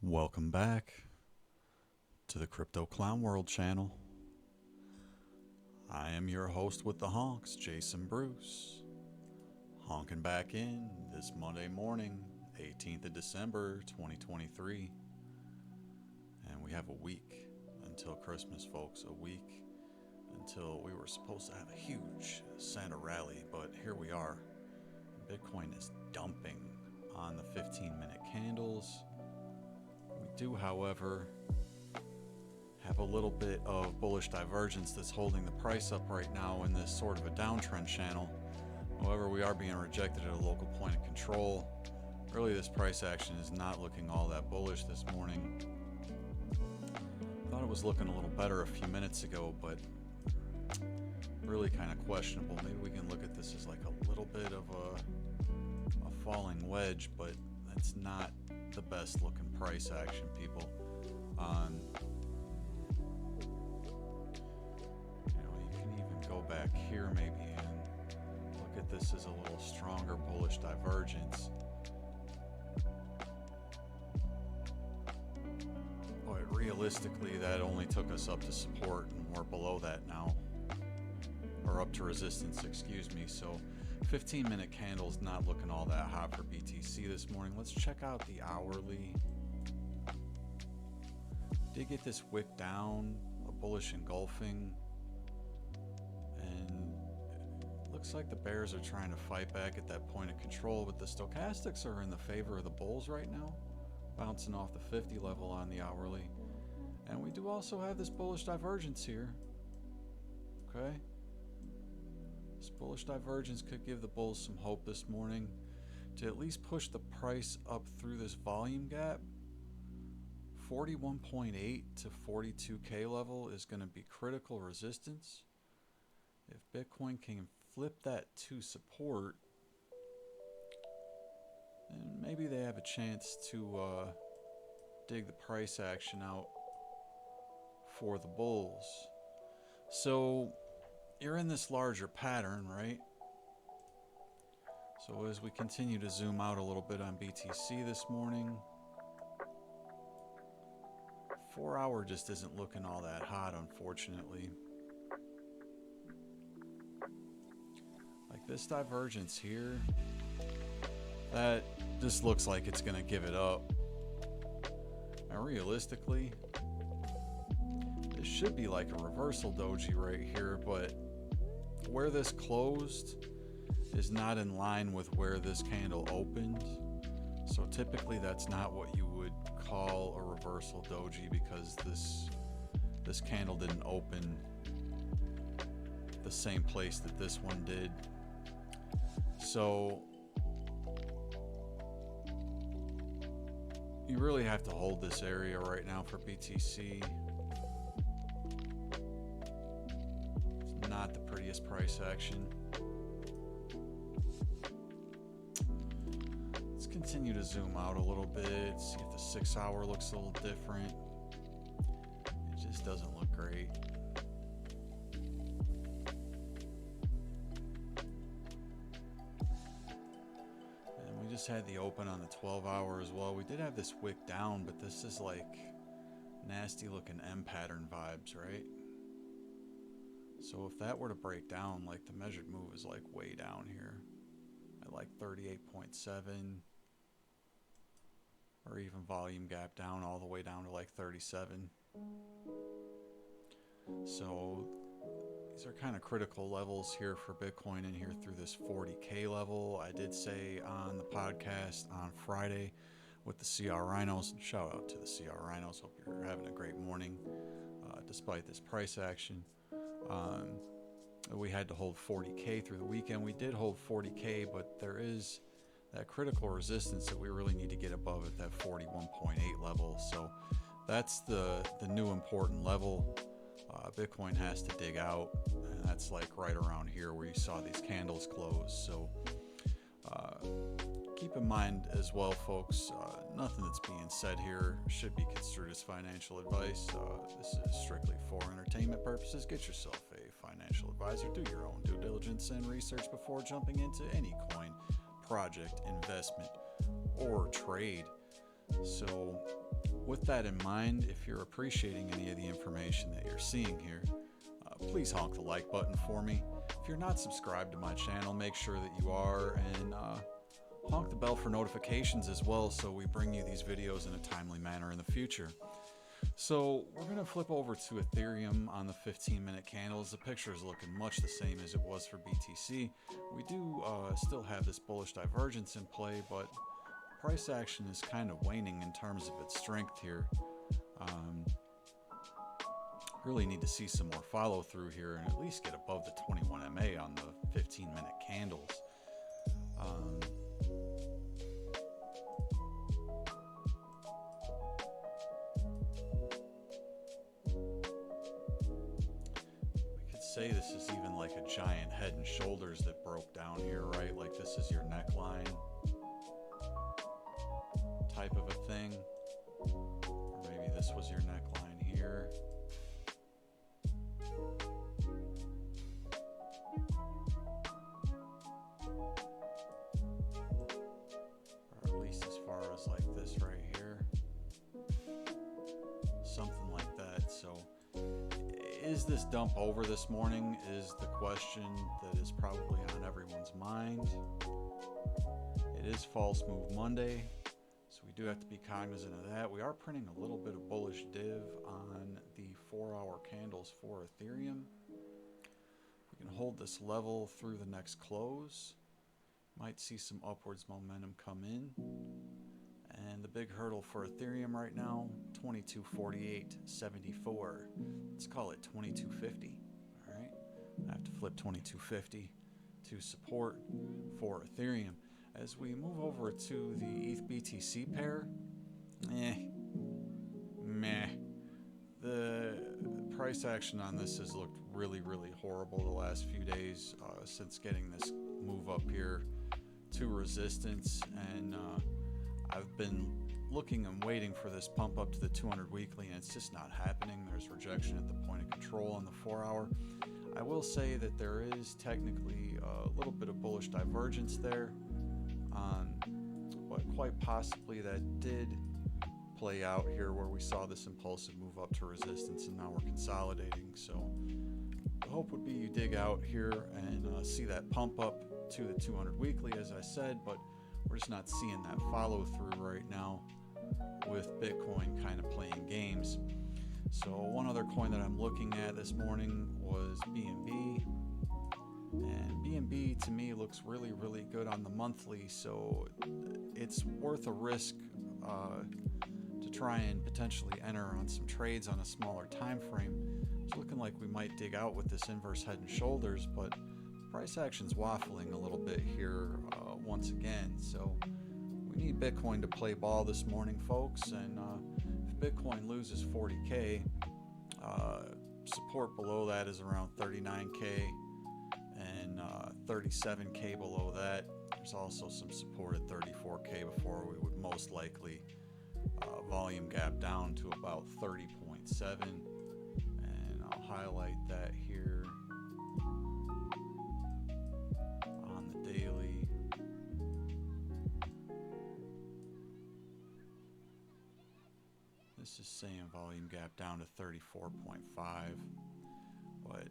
Welcome back to the Crypto Clown World channel. I am your host with the honks, Jason Bruce. Honking back in this Monday morning, 18th of December, 2023. And we have a week until Christmas, folks. A week until we were supposed to have a huge Santa rally, but here we are. Bitcoin is dumping on the 15-minute candles. We do, however, have a little bit of bullish divergence that's holding the price up right now in this sort of a downtrend channel. However, we are being rejected at a local point of control. Really, this price action is not looking all that bullish this morning. Thought it was looking a little better a few minutes ago, but really kind of questionable. Maybe we can look at this as like a little bit of a falling wedge, but that's not the best looking price action, people. You can even go back here maybe and look at this as a little stronger bullish divergence. But realistically, that only took us up to support, and we're below that now. Or up to resistance, excuse me. So 15-minute candles not looking all that hot for BTC this morning. Let's check out the hourly. Did get this wick down, a bullish engulfing, and it looks like the bears are trying to fight back at that point of control, but the stochastics are in the favor of the bulls right now, bouncing off the 50 level on the hourly. And we do also have this bullish divergence here. Okay. This bullish divergence could give the bulls some hope this morning to at least push the price up through this volume gap. 41.8 to 42K level is going to be critical resistance. If Bitcoin can flip that to support, then maybe they have a chance to dig the price action out for the bulls. So you're in this larger pattern, right? So as we continue to zoom out a little bit on BTC this morning, 4 hour just isn't looking all that hot, unfortunately. Like this divergence here, that just looks like it's gonna give it up. Now realistically, this should be like a reversal doji right here, but where this closed is not in line with where this candle opened. So typically that's not what you would call a reversal doji, because this candle didn't open the same place that this one did. So you really have to hold this area right now for BTC. It's not the prettiest price action. Continue to zoom out a little bit, see if the 6 hour looks a little different. It just doesn't look great. And we just had the open on the 12 hour as well. We did have this wick down, but this is like nasty looking M pattern vibes, right? So if that were to break down, like the measured move is like way down here at like 38.7. Or even volume gap down all the way down to like 37. So these are kind of critical levels here for Bitcoin in here through this 40K level. I did say on the podcast on Friday with the CR Rhinos, and shout out to the CR Rhinos, hope you're having a great morning despite this price action. We had to hold 40K through the weekend. We did hold 40K, but there is that critical resistance that we really need to get above at that 41.8 level. So that's the new important level Bitcoin has to dig out, and that's like right around here where you saw these candles close. So keep in mind as well, folks, nothing that's being said here should be construed as financial advice. This is strictly for entertainment purposes. Get yourself a financial advisor, do your own due diligence and research before jumping into any coin, project, investment, or trade. So with that in mind, if you're appreciating any of the information that you're seeing here, please honk the like button for me. If you're not subscribed to my channel, make sure that you are, and honk the bell for notifications as well, so we bring you these videos in a timely manner in the future. So we're going to flip over to Ethereum on the 15-minute candles. The picture is looking much the same as it was for BTC. We do still have this bullish divergence in play, but price action is kind of waning in terms of its strength here. Really need to see some more follow through here and at least get above the 21 MA on the 15-minute candles. We could say this is even like a giant head and shoulders that broke down here, right? Like this is your neckline type of a thing. Or maybe this was your neckline here. Like this right here, something like that. So is this dump over this morning is the question that is probably on everyone's mind. It is false move Monday, so we do have to be cognizant of that. We are printing a little bit of bullish div on the 4-hour candles for Ethereum. We can hold this level through the next close, might see some upwards momentum come in. And the big hurdle for Ethereum right now, 2248.74. Let's call it 2250. All right, I have to flip 2250 to support for Ethereum. As we move over to the ETH BTC pair, the price action on this has looked really, really horrible the last few days since getting this move up here to resistance, and I've been looking and waiting for this pump up to the 200 weekly, and it's just not happening. There's rejection at the point of control on the 4-hour. I will say that there is technically a little bit of bullish divergence there, but quite possibly that did play out here where we saw this impulsive move up to resistance, and now we're consolidating. So the hope would be you dig out here and see that pump up to the 200 weekly, as I said, but we're just not seeing that follow through right now with Bitcoin kind of playing games. So one other coin that I'm looking at this morning was BNB. And BNB to me looks really, really good on the monthly. So it's worth a risk to try and potentially enter on some trades on a smaller time frame. It's looking like we might dig out with this inverse head and shoulders, but price action's waffling a little bit here once again. So we need Bitcoin to play ball this morning, folks. And if Bitcoin loses 40K, support below that is around 39K and 37K below that. There's also some support at 34K before we would most likely volume gap down to about 30.7. And I'll highlight that here on the daily. This is saying volume gap down to 34.5, but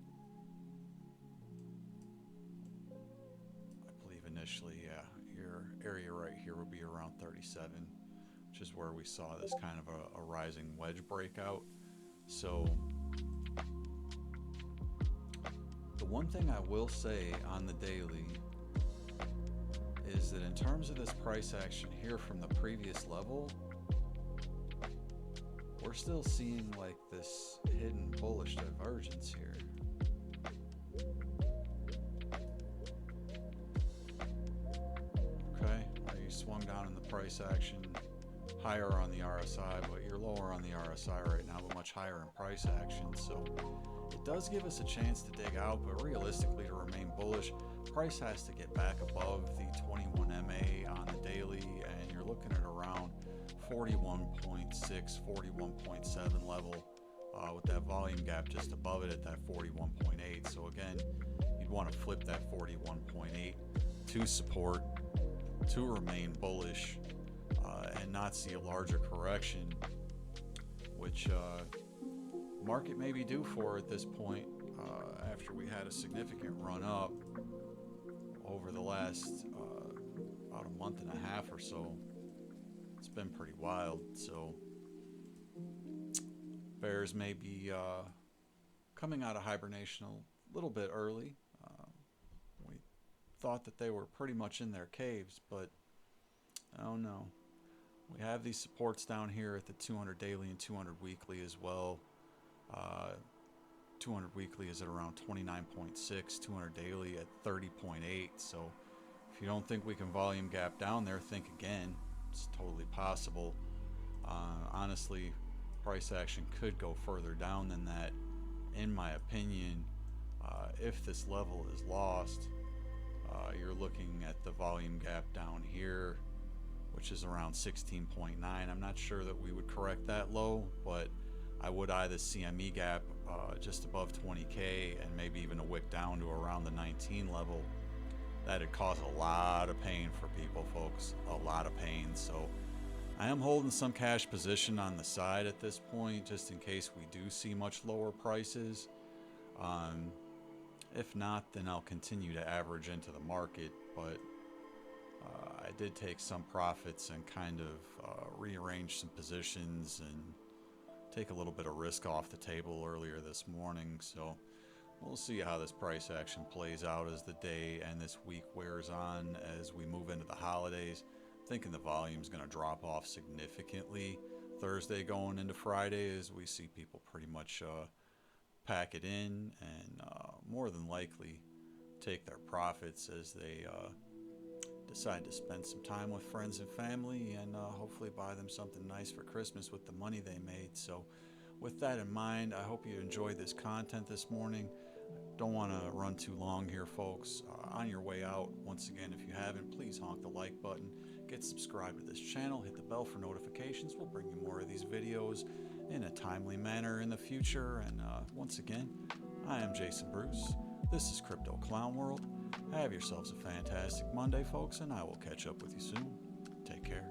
I believe initially, yeah, your area right here would be around 37, which is where we saw this kind of a rising wedge breakout. So the one thing I will say on the daily is that in terms of this price action here from the previous level, we're still seeing like this hidden bullish divergence here. Okay, you swung down in the price action higher on the RSI, but you're lower on the RSI right now, but much higher in price action. So it does give us a chance to dig out, but realistically to remain bullish, price has to get back above the 21 MA on the daily, and you're looking at around 41.6, 41.7 level with that volume gap just above it at that 41.8. So again, you'd want to flip that 41.8 to support to remain bullish and not see a larger correction, which market may be due for at this point, after we had a significant run up over the last about a month and a half or so. It's been pretty wild. So bears may be coming out of hibernation a little bit early. We thought that they were pretty much in their caves, but oh no. We have these supports down here at the 200 daily and 200 weekly as well. 200 weekly is at around 29.6, 200 daily at 30.8. So if you don't think we can volume gap down there, think again. It's totally possible. Honestly, price action could go further down than that, in my opinion. If this level is lost, you're looking at the volume gap down here, which is around 16.9. I'm not sure that we would correct that low, but I would eye the CME gap just above 20K and maybe even a wick down to around the 19 level. That'd cause a lot of pain for people, folks. A lot of pain. So I am holding some cash position on the side at this point, just in case we do see much lower prices. If not, then I'll continue to average into the market, but I did take some profits and kind of rearrange some positions and take a little bit of risk off the table earlier this morning. So we'll see how this price action plays out as the day and this week wears on, as we move into the holidays. I'm thinking the volume's going to drop off significantly Thursday going into Friday, as we see people pretty much pack it in and more than likely take their profits as they decide to spend some time with friends and family, and hopefully buy them something nice for Christmas with the money they made. So with that in mind, I hope you enjoyed this content this morning. Don't want to run too long here, folks. On your way out, once again, if you haven't, please honk the like button, get subscribed to this channel, hit the bell for notifications. We'll bring you more of these videos in a timely manner in the future. And once again, I am Jason Bruce. This is Crypto Clown World. Have yourselves a fantastic Monday, folks, and I will catch up with you soon. Take care.